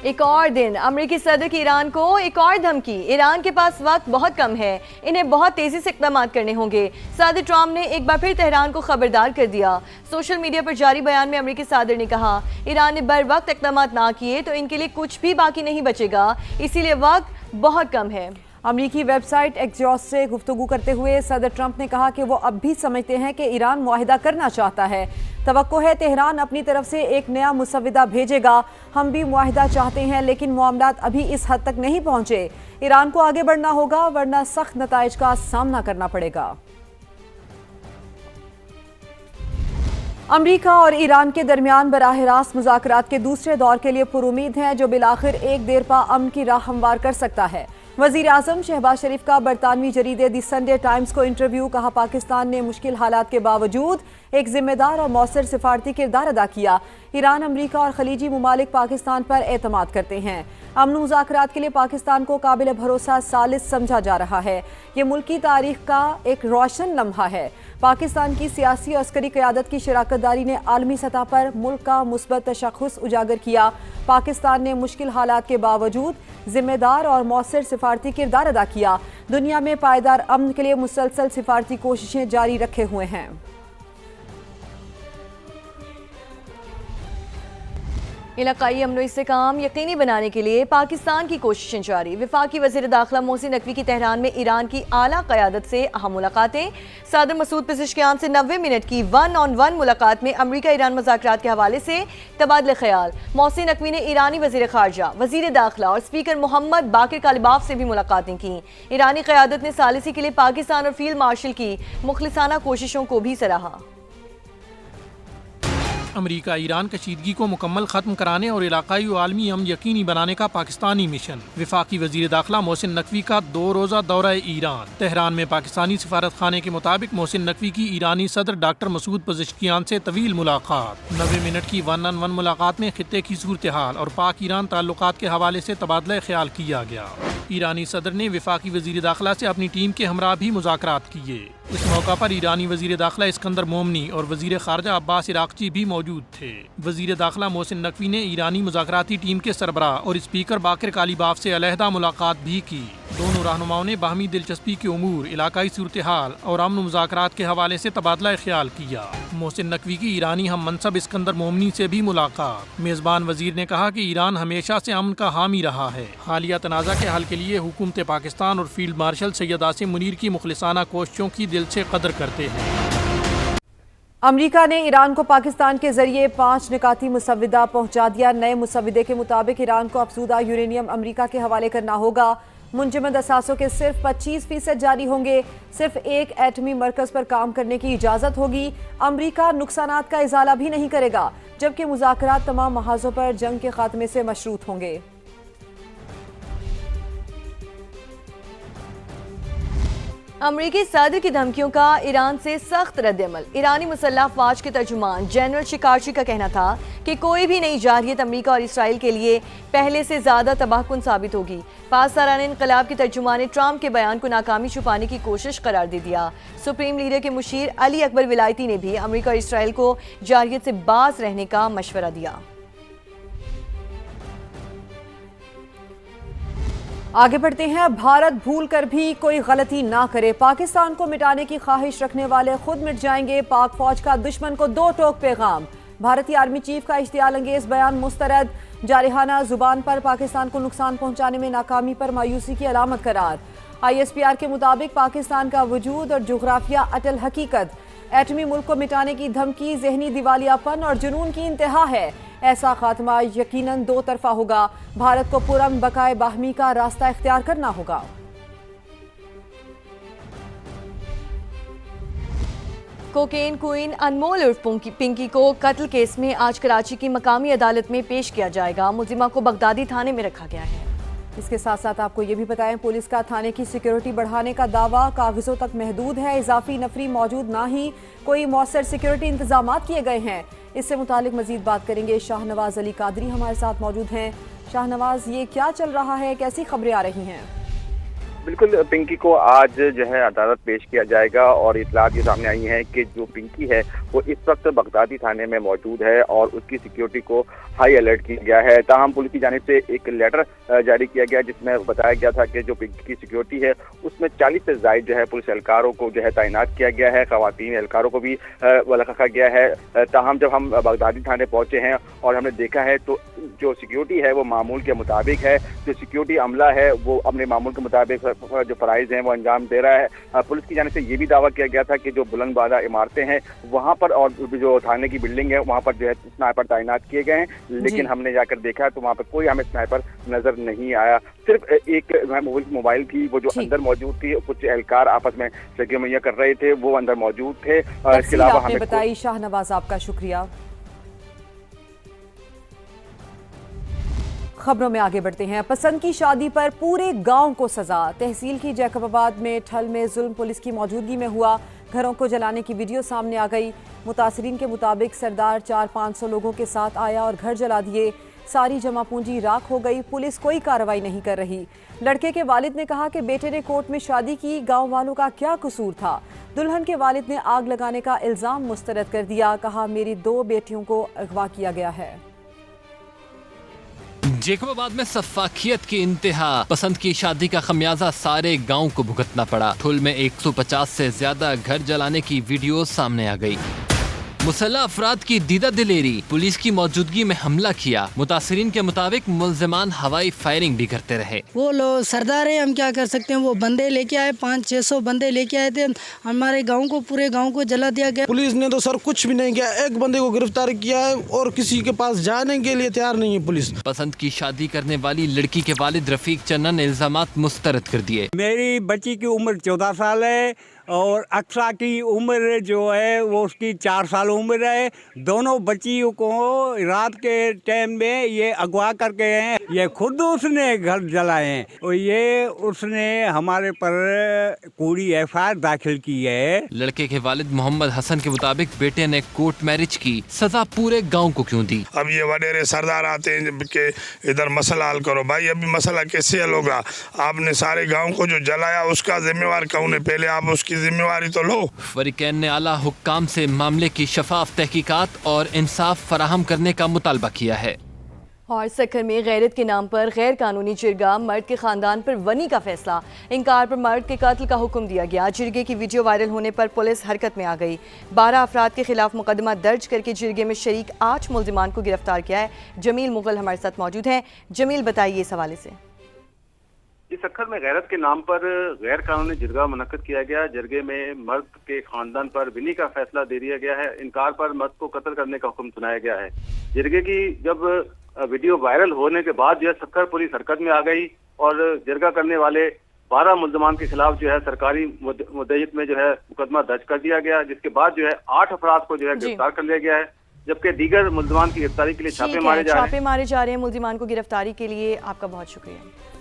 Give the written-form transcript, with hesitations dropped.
ایک اور دن امریکی صدر کی ایران کو ایک اور دھمکی۔ ایران کے پاس وقت بہت کم ہے، انہیں بہت تیزی سے اقدامات کرنے ہوں گے۔ صدر ٹرمپ نے ایک بار پھر تہران کو خبردار کر دیا۔ سوشل میڈیا پر جاری بیان میں امریکی صدر نے کہا، ایران نے بر وقت اقدامات نہ کیے تو ان کے لیے کچھ بھی باقی نہیں بچے گا، اسی لیے وقت بہت کم ہے۔ امریکی ویب سائٹ ایکسیوس سے گفتگو کرتے ہوئے صدر ٹرمپ نے کہا کہ وہ اب بھی سمجھتے ہیں کہ ایران معاہدہ کرنا چاہتا ہے۔ توقع ہے تہران اپنی طرف سے ایک نیا مسودہ بھیجے گا۔ ہم بھی معاہدہ چاہتے ہیں لیکن معاملات ابھی اس حد تک نہیں پہنچے۔ ایران کو آگے بڑھنا ہوگا ورنہ سخت نتائج کا سامنا کرنا پڑے گا۔ امریکہ اور ایران کے درمیان براہ راست مذاکرات کے دوسرے دور کے لیے پر امید ہیں جو بالآخر ایک دیر پا امن کی راہ ہموار کر سکتا ہے۔ وزیر اعظم شہباز شریف کا برطانوی جریدے دی سنڈے ٹائمز کو انٹرویو۔ کہا، پاکستان نے مشکل حالات کے باوجود ایک ذمہ دار اور مؤثر سفارتی کردار ادا کیا۔ ایران، امریکہ اور خلیجی ممالک پاکستان پر اعتماد کرتے ہیں۔ امن و مذاکرات کے لیے پاکستان کو قابل بھروسہ ثالث سمجھا جا رہا ہے۔ یہ ملکی تاریخ کا ایک روشن لمحہ ہے۔ پاکستان کی سیاسی اور عسکری قیادت کی شراکت داری نے عالمی سطح پر ملک کا مثبت تشخص اجاگر کیا۔ پاکستان نے مشکل حالات کے باوجود ذمہ دار اور مؤثر سفارتی کردار ادا کیا۔ دنیا میں پائیدار امن کے لیے مسلسل سفارتی کوششیں جاری رکھے ہوئے ہیں۔ علاقائی امن و استحکام یقینی بنانے کے لیے پاکستان کی کوششیں جاری۔ وفاقی وزیر داخلہ محسن نقوی کی تہران میں ایران کی اعلیٰ قیادت سے اہم ملاقاتیں۔ صدر مسعود پزشکیان سے 90 منٹ کی 1 on 1 ملاقات میں امریکہ ایران مذاکرات کے حوالے سے تبادلہ خیال۔ محسن نقوی نے ایرانی وزیر خارجہ، وزیر داخلہ اور اسپیکر محمد باقر کالباف سے بھی ملاقاتیں کیں۔ ایرانی قیادت نے ثالثی کے لیے پاکستان اور فیلڈ مارشل کی مخلصانہ کوششوں کو بھی سراہا۔ امریکہ ایران کشیدگی کو مکمل ختم کرانے اور علاقائی و عالمی امن یقینی بنانے کا پاکستانی مشن۔ وفاقی وزیر داخلہ محسن نقوی کا 2 روزہ دورہ ایران۔ تہران میں پاکستانی سفارت خانے کے مطابق محسن نقوی کی ایرانی صدر ڈاکٹر مسعود پزشکیان سے طویل ملاقات۔ 90 منٹ کی 1 on 1 ملاقات میں خطے کی صورتحال اور پاک ایران تعلقات کے حوالے سے تبادلہ خیال کیا گیا۔ ایرانی صدر نے وفاقی وزیر داخلہ سے اپنی ٹیم کے ہمراہ بھی مذاکرات کیے۔ اس موقع پر ایرانی وزیر داخلہ اسکندر مومنی اور وزیر خارجہ عباس عراقچی بھی موجود تھے۔ وزیر داخلہ محسن نقوی نے ایرانی مذاکراتی ٹیم کے سربراہ اور اسپیکر باقر کالیباف سے علیحدہ ملاقات بھی کی۔ دونوں رہنماؤں نے باہمی دلچسپی کے امور، علاقائی صورتحال اور امن و مذاکرات کے حوالے سے تبادلہ خیال کیا۔ محسن نقوی کی ایرانی ہم منصب اسکندر مومنی سے بھی ملاقات۔ میزبان وزیر نے کہا کہ ایران ہمیشہ سے امن کا حامی رہا ہے۔ حالیہ تنازع کے حل کے لیے حکومت پاکستان اور فیلڈ مارشل سید عاصم منیر کی مخلصانہ کوششوں کی دل سے قدر کرتے ہیں۔ امریکہ نے ایران کو پاکستان کے ذریعے 5 نکاتی مسودہ پہنچا دیا۔ نئے مسودے کے مطابق ایران کو افزودہ یورینیم امریکہ کے حوالے کرنا ہوگا۔ منجمد اثاثوں کے صرف 25% جاری ہوں گے۔ صرف ایک ایٹمی مرکز پر کام کرنے کی اجازت ہوگی۔ امریکہ نقصانات کا ازالہ بھی نہیں کرے گا، جبکہ مذاکرات تمام محاذوں پر جنگ کے خاتمے سے مشروط ہوں گے۔ امریکی صدر کی دھمکیوں کا ایران سے سخت رد عمل۔ ایرانی مسلح افواج کے ترجمان جنرل شکارچی کا کہنا تھا کہ کوئی بھی نئی جارحیت امریکہ اور اسرائیل کے لیے پہلے سے زیادہ تباہ کن ثابت ہوگی۔ پاسداران انقلاب کے ترجمان نے ٹرمپ کے بیان کو ناکامی چھپانے کی کوشش قرار دے دیا۔ سپریم لیڈر کے مشیر علی اکبر ولایتی نے بھی امریکہ اور اسرائیل کو جارحیت سے باز رہنے کا مشورہ دیا۔ آگے بڑھتے ہیں۔ بھارت بھول کر بھی کوئی غلطی نہ کرے، پاکستان کو مٹانے کی خواہش رکھنے والے خود مٹ جائیں گے، پاک فوج کا دشمن کو 2 ٹوک پیغام۔ بھارتی آرمی چیف کا اشتعال انگیز بیان مسترد، جارحانہ زبان پر پاکستان کو نقصان پہنچانے میں ناکامی پر مایوسی کی علامت قرار۔ ISPR کے مطابق پاکستان کا وجود اور جغرافیہ اٹل حقیقت، ایٹمی ملک کو مٹانے کی دھمکی ذہنی دیوالیہ پن اور جنون کی انتہا ہے۔ ایسا خاتمہ یقیناً 2 طرفہ ہوگا۔ بھارت کو پرامن بقائے باہمی کا راستہ اختیار کرنا ہوگا۔ کوکین کوئین انمول عرف پنکی کو قتل کیس میں آج کراچی کی مقامی عدالت میں پیش کیا جائے گا۔ ملزمہ کو بغدادی تھانے میں رکھا گیا ہے۔ اس کے ساتھ ساتھ آپ کو یہ بھی بتائیں، پولیس کا تھانے کی سیکیورٹی بڑھانے کا دعویٰ کاغذوں تک محدود ہے، اضافی نفری موجود نہ ہی کوئی مؤثر سیکیورٹی انتظامات کیے گئے ہیں۔ اس سے متعلق مزید بات کریں گے۔ شاہ نواز علی قادری ہمارے ساتھ موجود ہیں۔ شاہ نواز، یہ کیا چل رہا ہے، کیسی خبریں آ رہی ہیں؟ بالکل پنکی کو آج جو ہے عدالت پیش کیا جائے گا اور اطلاعات یہ سامنے آئی ہیں کہ جو پنکی ہے وہ اس وقت بغدادی تھانے میں موجود ہے اور اس کی سیکیورٹی کو ہائی الرٹ کیا گیا ہے۔ تاہم پولیس کی جانب سے ایک لیٹر جاری کیا گیا جس میں بتایا گیا تھا کہ جو پنکی کی سیکیورٹی ہے اس میں 40 سے زائد جو ہے پولیس اہلکاروں کو جو ہے تعینات کیا گیا ہے، خواتین اہلکاروں کو بھی رکھا گیا ہے۔ تاہم جب ہم بغدادی تھانے پہنچے ہیں اور ہم نے دیکھا ہے تو جو سیکیورٹی ہے وہ معمول کے مطابق ہے، جو سیکیورٹی عملہ ہے وہ اپنے معمول کے مطابق جو فرائض ہیں وہ انجام دے رہا ہے۔ پولیس کی جانب سے یہ بھی دعویٰ کیا گیا تھا کہ جو بلند بالا عمارتیں ہیں وہاں پر اور جو تھانے کی بلڈنگ ہے وہاں پر جو ہے اسنائپر تعینات کیے گئے ہیں، لیکن ہم نے جا کر دیکھا تو وہاں پر کوئی ہمیں اسنائپر نظر نہیں آیا، صرف ایک موبائل تھی وہ جو اندر موجود تھی، کچھ اہلکار آپس میں سگے میاں کر رہے تھے وہ اندر موجود تھے۔ اس کے علاوہ ہمیں بتائی شاہ نواز، آپ کا شکریہ۔ خبروں میں آگے بڑھتے ہیں۔ پسند کی شادی پر پورے گاؤں کو سزا۔ تحصیل کی جیکب آباد میں ٹھل میں ظلم پولیس کی موجودگی میں ہوا، گھروں کو جلانے کی ویڈیو سامنے آ گئی۔ متاثرین کے مطابق سردار 400-500 لوگوں کے ساتھ آیا اور گھر جلا دیے، ساری جمع پونجی راکھ ہو گئی، پولیس کوئی کارروائی نہیں کر رہی۔ لڑکے کے والد نے کہا کہ بیٹے نے کورٹ میں شادی کی، گاؤں والوں کا کیا قصور تھا؟ دلہن کے والد نے آگ لگانے کا الزام مسترد کر دیا، کہا میری 2 بیٹیوں کو اغوا کیا گیا ہے۔ جیکب آباد میں سفاکیت کی انتہا، پسند کی شادی کا خمیازہ سارے گاؤں کو بھگتنا پڑا۔ ٹھل میں 150 سے زیادہ گھر جلانے کی ویڈیو سامنے آ گئی۔ مسلح افراد کی دیدہ دلیری، پولیس کی موجودگی میں حملہ کیا۔ متاثرین کے مطابق ملزمان ہوائی فائرنگ بھی کرتے رہے۔ وہ لوگ سردار ہیں، ہم کیا کر سکتے ہیں، وہ بندے لے کے آئے، 500-600 بندے لے کے آئے تھے، ہمارے گاؤں کو پورے گاؤں کو جلا دیا گیا۔ پولیس نے تو سر کچھ بھی نہیں کیا، ایک بندے کو گرفتار کیا ہے اور کسی کے پاس جانے کے لیے تیار نہیں ہے پولیس۔ پسند کی شادی کرنے والی لڑکی کے والد رفیق چنن نے الزامات مسترد کر دیے۔ میری بچی کی عمر 14 سال ہے اور اقصیٰ کی عمر جو ہے وہ اس کی 4 سال عمر ہے۔ دونوں بچیوں کو رات کے ٹائم میں یہ اغوا کر کے ہیں، یہ خود اس نے گھر جلائے ہیں اور یہ اس نے ہمارے پر کوڑی FIR داخل کی ہے۔ لڑکے کے والد محمد حسن کے مطابق بیٹے نے کورٹ میرج کی، سزا پورے گاؤں کو کیوں دی؟ اب یہ وڈیرے سردار آتے ہیں کہ ادھر مسئلہ حل کرو، بھائی ابھی مسئلہ کیسے حل ہوگا؟ آپ نے سارے گاؤں کو جو جلایا اس کا ذمہ وار کون ہے؟ پہلے آپ اس کی ذمہ واری تو لو۔ فریقین نے اعلیٰ حکام سے معاملے کی شفاف تحقیقات اور انصاف فراہم کرنے کا مطالبہ کیا ہے۔ اور سکھر میں غیرت کے نام پر غیر قانونی جرگہ، مرد کے خاندان پر ونی کا فیصلہ، انکار پر مرد کے قتل کا حکم دیا گیا۔ جرگے کی ویڈیو وائرل ہونے پر پولیس حرکت میں آ گئی، 12 افراد کے خلاف مقدمہ درج کر کے جرگے میں شریک 8 ملزمان کو گرفتار کیا ہے۔ جمیل مغل ہمارے ساتھ موجود ہیں۔ جمیل بتائیے اس حوالے سے۔ سکھر میں غیرت کے نام پر غیر قانونی جرگہ منعقد کیا گیا۔ جرگے میں مرد کے خاندان پر ونی کا فیصلہ دے دیا گیا ہے، انکار پر مرد کو قتل کرنے کا حکم سنایا گیا ہے۔ جرگے کی جب ویڈیو وائرل ہونے کے بعد جو ہے سکھر پولیس حرکت میں آ گئی اور جرگہ کرنے والے 12 ملزمان کے خلاف جو ہے سرکاری مدعیت میں جو ہے مقدمہ درج کر دیا گیا، جس کے بعد جو ہے 8 افراد کو جو ہے گرفتار کر لیا گیا ہے، جبکہ دیگر ملزمان کی گرفتاری کے لیے چھاپے مارے جا رہے ہیں۔ چھاپے مارے جا رہے ہیں ملزمان کو گرفتاری کے لیے۔ آپ کا بہت شکریہ۔